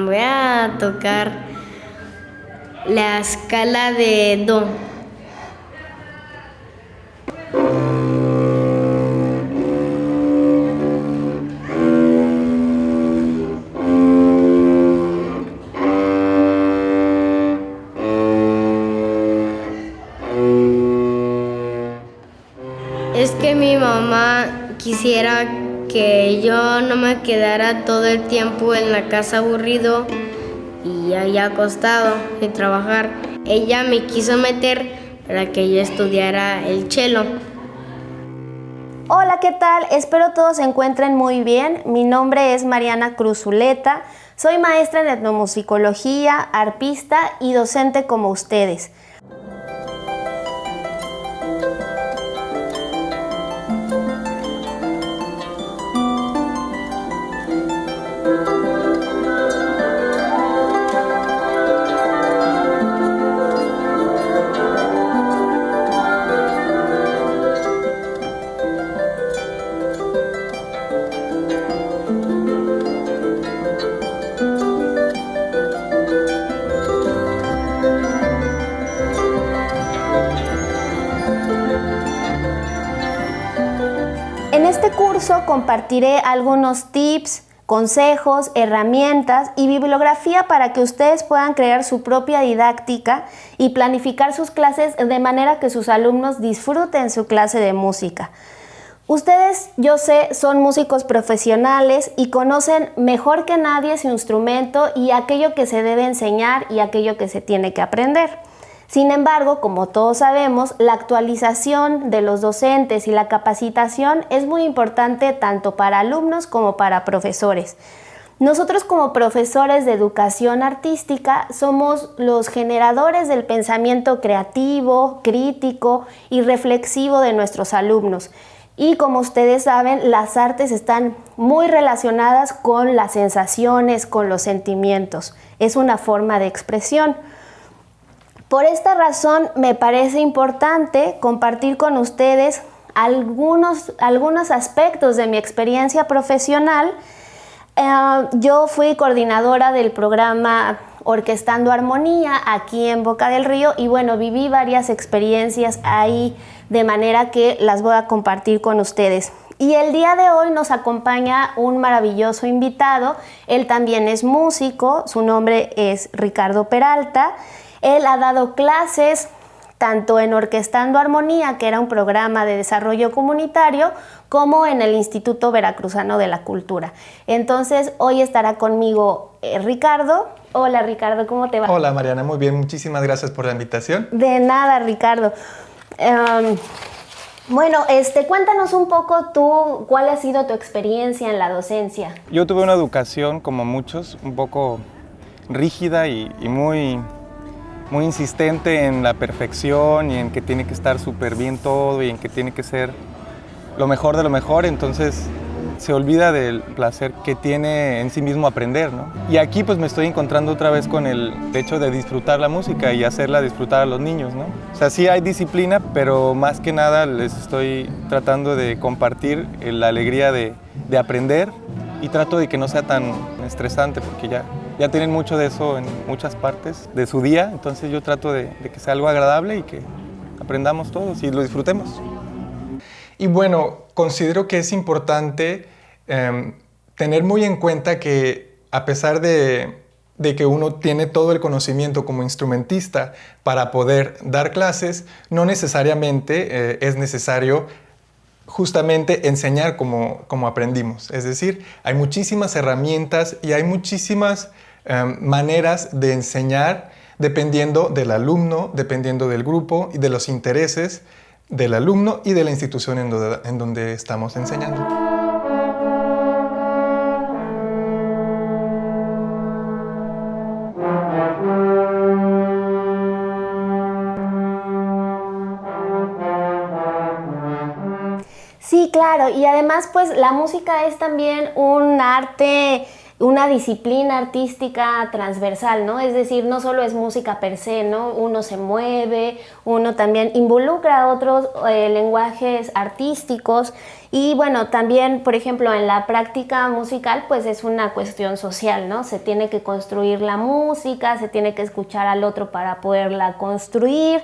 Voy a tocar la escala de Do. Es que mi mamá quisiera que yo no me quedara todo el tiempo en la casa aburrido y ahí acostado sin trabajar. Ella me quiso meter para que yo estudiara el cello. Hola, ¿qué tal? Espero todos se encuentren muy bien. Mi nombre es Mariana Cruzuleta. Soy maestra en etnomusicología, arpista y docente como ustedes. En este curso compartiré algunos tips, consejos, herramientas y bibliografía para que ustedes puedan crear su propia didáctica y planificar sus clases de manera que sus alumnos disfruten su clase de música. Ustedes, yo sé, son músicos profesionales y conocen mejor que nadie su instrumento y aquello que se debe enseñar y aquello que se tiene que aprender. Sin embargo, como todos sabemos, la actualización de los docentes y la capacitación es muy importante tanto para alumnos como para profesores. Nosotros como profesores de educación artística somos los generadores del pensamiento creativo, crítico y reflexivo de nuestros alumnos. Y como ustedes saben, las artes están muy relacionadas con las sensaciones, con los sentimientos. Es una forma de expresión. Por esta razón me parece importante compartir con ustedes algunos aspectos de mi experiencia profesional. Yo fui coordinadora del programa Orquestando Armonía aquí en Boca del Río y bueno, viví varias experiencias ahí de manera que las voy a compartir con ustedes. Y el día de hoy nos acompaña un maravilloso invitado. Él también es músico, su nombre es Ricardo Peralta. Él ha dado clases tanto en Orquestando Armonía, que era un programa de desarrollo comunitario, como en el Instituto Veracruzano de la Cultura. Entonces, hoy estará conmigo Ricardo. Hola, Ricardo, ¿cómo te va? Hola, Mariana, muy bien. Muchísimas gracias por la invitación. De nada, Ricardo. Bueno, cuéntanos un poco tú, ¿cuál ha sido tu experiencia en la docencia? Yo tuve una educación, como muchos, un poco rígida y muy insistente en la perfección y en que tiene que estar súper bien todo y en que tiene que ser lo mejor de lo mejor, entonces se olvida del placer que tiene en sí mismo aprender, ¿no? Y aquí pues me estoy encontrando otra vez con el hecho de disfrutar la música y hacerla disfrutar a los niños, ¿no? O sea, sí hay disciplina, pero más que nada les estoy tratando de compartir la alegría de aprender y trato de que no sea tan estresante porque ya tienen mucho de eso en muchas partes de su día, entonces yo trato de que sea algo agradable y que aprendamos todos y lo disfrutemos. Y bueno, considero que es importante tener muy en cuenta que a pesar de que uno tiene todo el conocimiento como instrumentista para poder dar clases, no necesariamente es necesario justamente enseñar como aprendimos. Es decir, hay muchísimas herramientas y hay muchísimas maneras de enseñar dependiendo del alumno, dependiendo del grupo y de los intereses del alumno y de la institución en donde estamos enseñando. Sí, claro, y además pues la música es también un arte, una disciplina artística transversal, ¿no? Es decir, no solo es música per se, ¿no? Uno se mueve, uno también involucra otros lenguajes artísticos Y bueno, también, por ejemplo, en la práctica musical, pues es una cuestión social, ¿no? Se tiene que construir la música, se tiene que escuchar al otro para poderla construir.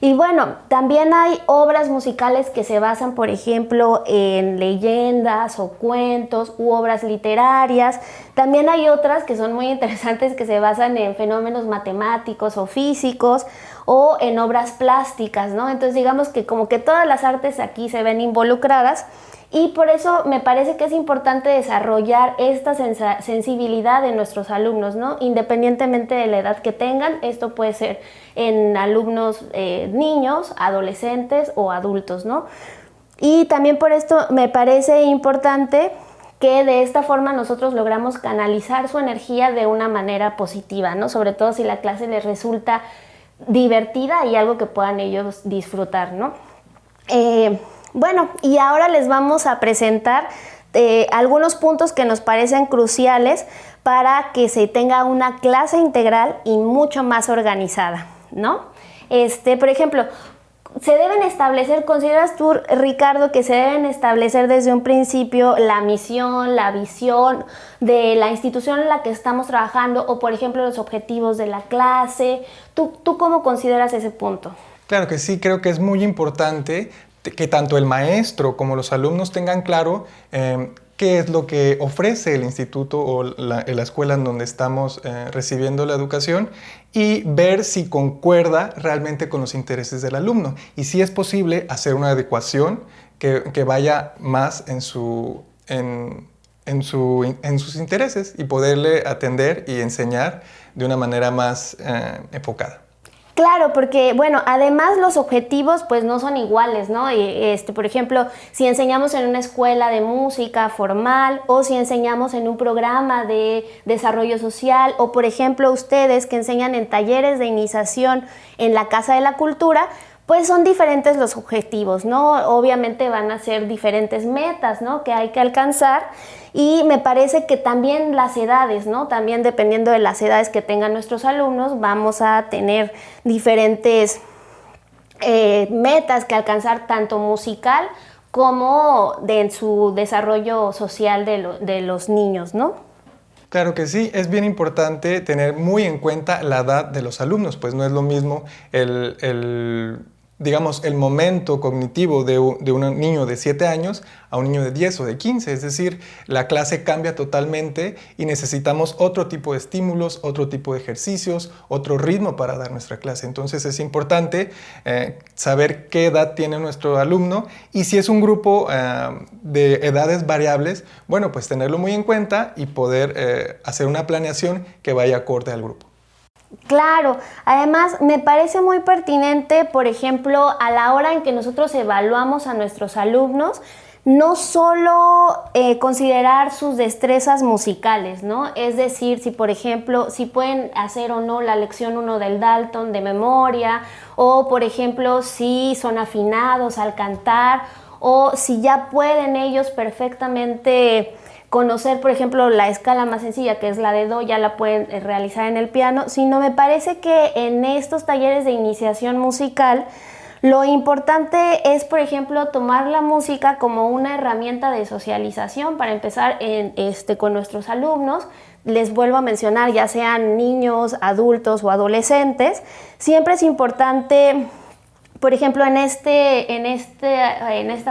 Y bueno, también hay obras musicales que se basan, por ejemplo, en leyendas o cuentos u obras literarias. También hay otras que son muy interesantes que se basan en fenómenos matemáticos o físicos o en obras plásticas, ¿no? Entonces digamos que como que todas las artes aquí se ven involucradas. Y por eso me parece que es importante desarrollar esta sensibilidad de nuestros alumnos, ¿no? Independientemente de la edad que tengan, esto puede ser en alumnos niños, adolescentes o adultos, ¿no? Y también por esto me parece importante que de esta forma nosotros logramos canalizar su energía de una manera positiva, ¿no? Sobre todo si la clase les resulta divertida y algo que puedan ellos disfrutar, ¿no? Bueno, y ahora les vamos a presentar algunos puntos que nos parecen cruciales para que se tenga una clase integral y mucho más organizada, ¿no? Por ejemplo, se deben establecer, ¿consideras tú, Ricardo, que se deben establecer desde un principio la misión, la visión de la institución en la que estamos trabajando o, por ejemplo, los objetivos de la clase? ¿Tú cómo consideras ese punto? Claro que sí, creo que es muy importante que tanto el maestro como los alumnos tengan claro qué es lo que ofrece el instituto o la escuela en donde estamos recibiendo la educación y ver si concuerda realmente con los intereses del alumno y si es posible hacer una adecuación que vaya más en sus intereses y poderle atender y enseñar de una manera más enfocada. Claro, porque, bueno, además los objetivos pues no son iguales, ¿no? Por ejemplo, si enseñamos en una escuela de música formal o si enseñamos en un programa de desarrollo social o, por ejemplo, ustedes que enseñan en talleres de iniciación en la Casa de la Cultura, pues son diferentes los objetivos, ¿no? Obviamente van a ser diferentes metas, ¿no? Que hay que alcanzar y me parece que también las edades, ¿no? También dependiendo de las edades que tengan nuestros alumnos, vamos a tener diferentes metas que alcanzar tanto musical como en su desarrollo social de los niños, ¿no? Claro que sí, es bien importante tener muy en cuenta la edad de los alumnos, pues no es lo mismo digamos, el momento cognitivo de un niño de 7 años a un niño de 10 o de 15. Es decir, la clase cambia totalmente y necesitamos otro tipo de estímulos, otro tipo de ejercicios, otro ritmo para dar nuestra clase. Entonces es importante saber qué edad tiene nuestro alumno y si es un grupo de edades variables, bueno, pues tenerlo muy en cuenta y poder hacer una planeación que vaya acorde al grupo. Claro, además me parece muy pertinente, por ejemplo, a la hora en que nosotros evaluamos a nuestros alumnos, no solo considerar sus destrezas musicales, ¿no? Es decir, si por ejemplo, si pueden hacer o no la lección 1 del Dalton de memoria, o por ejemplo, si son afinados al cantar, o si ya pueden ellos perfectamente conocer, por ejemplo, la escala más sencilla, que es la de Do, ya la pueden realizar en el piano, sino me parece que en estos talleres de iniciación musical, lo importante es, por ejemplo, tomar la música como una herramienta de socialización para empezar con nuestros alumnos. Les vuelvo a mencionar, ya sean niños, adultos o adolescentes, siempre es importante, por ejemplo, en esta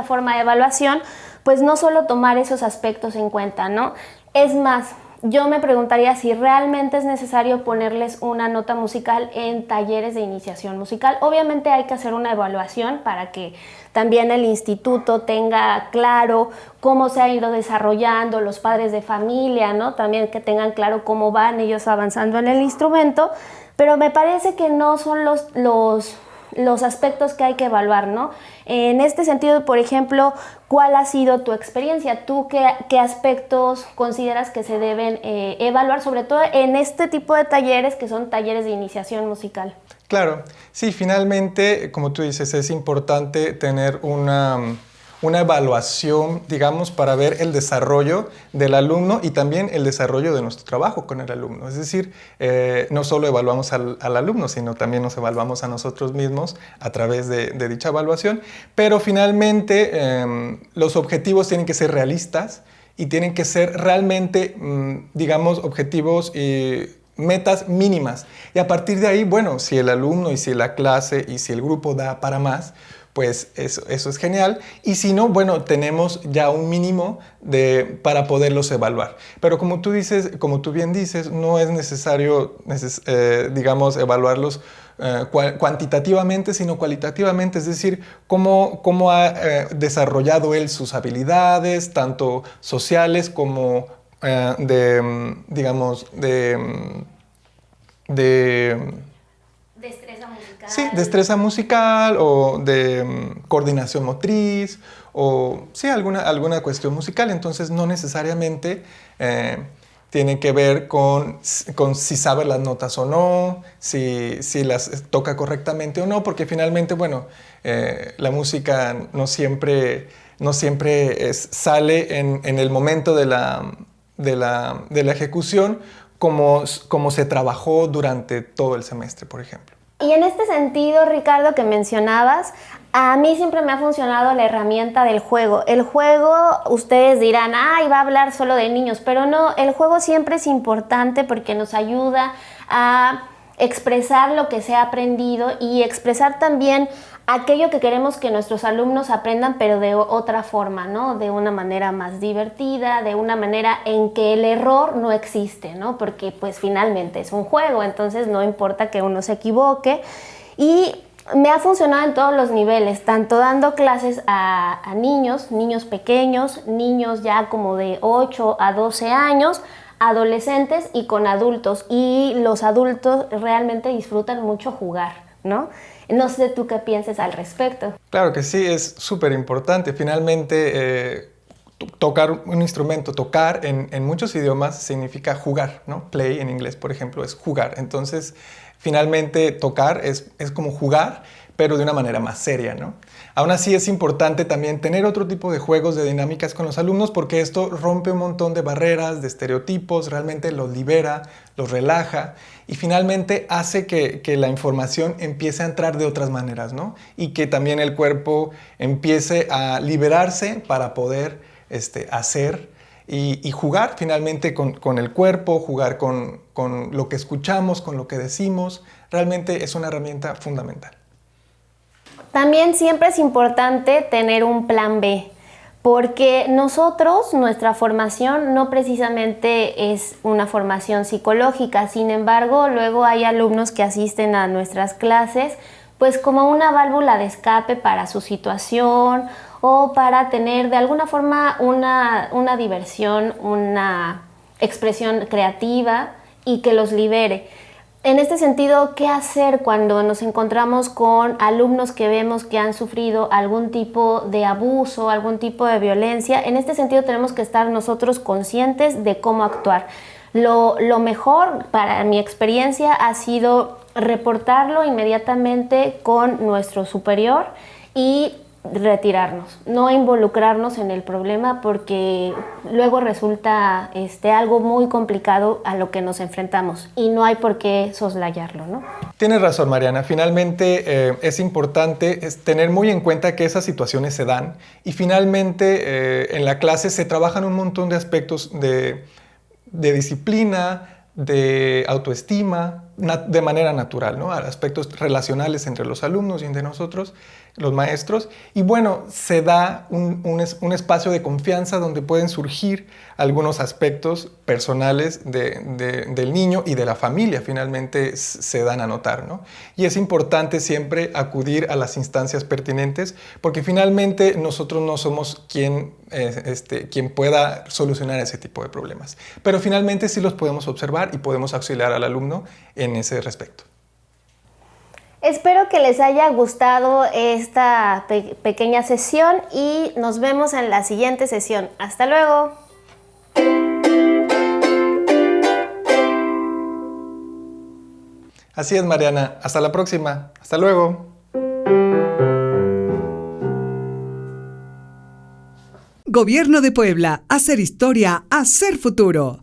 forma de evaluación, pues no solo tomar esos aspectos en cuenta, ¿no? Es más, yo me preguntaría si realmente es necesario ponerles una nota musical en talleres de iniciación musical. Obviamente hay que hacer una evaluación para que también el instituto tenga claro cómo se ha ido desarrollando, los padres de familia, ¿no? También que tengan claro cómo van ellos avanzando en el instrumento, pero me parece que no son los aspectos que hay que evaluar, ¿no? En este sentido, por ejemplo, ¿cuál ha sido tu experiencia? ¿Tú qué aspectos consideras que se deben evaluar, sobre todo en este tipo de talleres que son talleres de iniciación musical? Claro, sí, finalmente, como tú dices, es importante tener un una evaluación, digamos, para ver el desarrollo del alumno y también el desarrollo de nuestro trabajo con el alumno. Es decir, no solo evaluamos al alumno, sino también nos evaluamos a nosotros mismos a través de dicha evaluación, pero finalmente los objetivos tienen que ser realistas y tienen que ser realmente, digamos, objetivos y metas mínimas. Y a partir de ahí, bueno, si el alumno y si la clase y si el grupo da para más, pues eso es genial. Y si no, bueno, tenemos ya un mínimo para poderlos evaluar. Pero como tú bien dices, no es necesario, digamos, evaluarlos cuantitativamente, sino cualitativamente, es decir, cómo ha desarrollado él sus habilidades, tanto sociales como digamos, destreza musical. Sí, destreza musical o de coordinación motriz o sí, alguna cuestión musical. Entonces no necesariamente tiene que ver con si sabe las notas o no, si las toca correctamente o no, porque finalmente, bueno, la música no siempre sale en el momento de la ejecución como se trabajó durante todo el semestre, por ejemplo. Y en este sentido, Ricardo, que mencionabas, a mí siempre me ha funcionado la herramienta del juego. El juego, ustedes dirán, ay, va a hablar solo de niños, pero no, el juego siempre es importante porque nos ayuda a expresar lo que se ha aprendido y expresar también aquello que queremos que nuestros alumnos aprendan, pero de otra forma, ¿no? De una manera más divertida, de una manera en que el error no existe, ¿no? Porque pues finalmente es un juego, entonces no importa que uno se equivoque. Y me ha funcionado en todos los niveles, tanto dando clases a niños pequeños, niños ya como de 8 a 12 años, adolescentes y con adultos. Y los adultos realmente disfrutan mucho jugar, ¿no? No sé tú qué pienses al respecto. Claro que sí, es súper importante. Finalmente, tocar un instrumento, tocar en muchos idiomas significa jugar, ¿no? Play en inglés, por ejemplo, es jugar. Entonces, finalmente, tocar es como jugar, pero de una manera más seria, ¿no? Aún así es importante también tener otro tipo de juegos, de dinámicas con los alumnos, porque esto rompe un montón de barreras, de estereotipos, realmente los libera, los relaja y finalmente hace que la información empiece a entrar de otras maneras, ¿no? Y que también el cuerpo empiece a liberarse para poder hacer y jugar finalmente con el cuerpo, jugar con lo que escuchamos, con lo que decimos. Realmente es una herramienta fundamental. También siempre es importante tener un plan B, porque nuestra formación no precisamente es una formación psicológica. Sin embargo, luego hay alumnos que asisten a nuestras clases pues como una válvula de escape para su situación o para tener de alguna forma una diversión, una expresión creativa y que los libere. En este sentido, ¿qué hacer cuando nos encontramos con alumnos que vemos que han sufrido algún tipo de abuso, algún tipo de violencia? En este sentido tenemos que estar nosotros conscientes de cómo actuar. Lo mejor, para mi experiencia, ha sido reportarlo inmediatamente con nuestro superior y retirarnos, no involucrarnos en el problema porque luego resulta algo muy complicado a lo que nos enfrentamos y no hay por qué soslayarlo, ¿no? Tienes razón, Mariana. Finalmente es importante tener muy en cuenta que esas situaciones se dan y finalmente en la clase se trabajan un montón de aspectos de disciplina, de autoestima, de manera natural, ¿no? Aspectos relacionales entre los alumnos y entre nosotros, los maestros. Y bueno, se da un espacio de confianza donde pueden surgir algunos aspectos personales del niño y de la familia, finalmente se dan a notar, ¿no? Y es importante siempre acudir a las instancias pertinentes porque finalmente nosotros no somos quien pueda solucionar ese tipo de problemas. Pero finalmente sí los podemos observar y podemos auxiliar al alumno en ese respecto. Espero que les haya gustado esta pequeña sesión y nos vemos en la siguiente sesión. ¡Hasta luego! Así es, Mariana. Hasta la próxima. Hasta luego. Gobierno de Puebla. Hacer historia, hacer futuro.